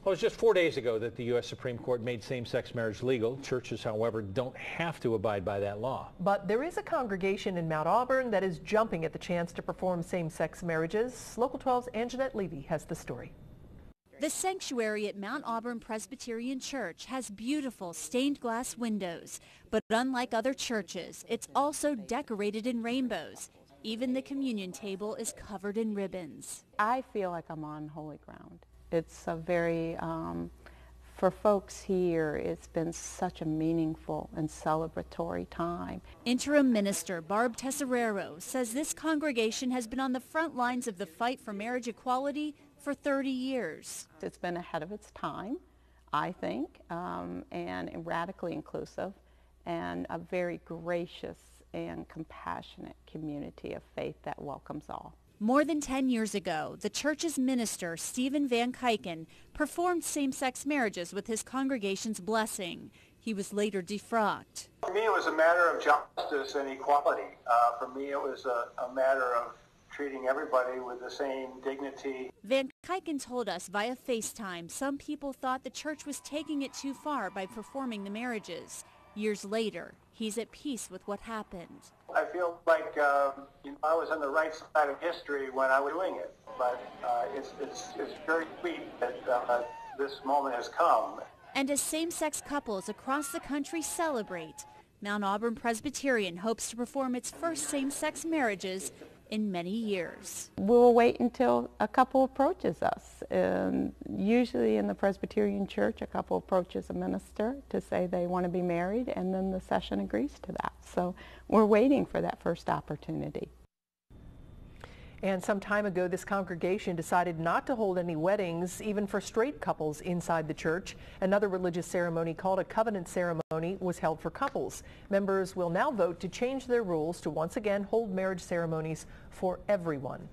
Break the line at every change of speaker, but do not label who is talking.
Well, it was just 4 days ago that the U.S. Supreme Court made same-sex marriage legal. Churches, however, don't have to abide by that law.
But there is a congregation in Mount Auburn that is jumping at the chance to perform same-sex marriages. Local 12's Anjanette Levy has the story.
The sanctuary at Mount Auburn Presbyterian Church has beautiful stained glass windows, but unlike other churches, it's also decorated in rainbows. Even the communion table is covered in ribbons.
I feel like I'm on holy ground. It's a very, for folks here, it's been such a meaningful and celebratory time.
Interim Minister Barb Tesoriero says this congregation has been on the front lines of the fight for marriage equality for 30 years.
It's been ahead of its time, I think, and radically inclusive, and a very gracious and compassionate community of faith that welcomes all.
More than 10 years ago, the church's minister, Stephen Van Kyken, performed same-sex marriages with his congregation's blessing. He was later defrocked.
For me, it was a matter of justice and equality. For me, it was a matter of treating everybody with the same dignity.
Van Kyken told us via FaceTime some people thought the church was taking it too far by performing the marriages. Years later, he's at peace with what happened.
I feel like I was on the right side of history when I was doing it, but it's very sweet that this moment has come.
And as same-sex couples across the country celebrate, Mount Auburn Presbyterian hopes to perform its first same-sex marriages in many years.
We'll wait until a couple approaches us. Usually in the Presbyterian Church, a couple approaches a minister to say they want to be married, and then the session agrees to that. So we're waiting for that first opportunity.
And some time ago, this congregation decided not to hold any weddings, even for straight couples inside the church. Another religious ceremony called a covenant ceremony was held for couples. Members will now vote to change their rules to once again hold marriage ceremonies for everyone.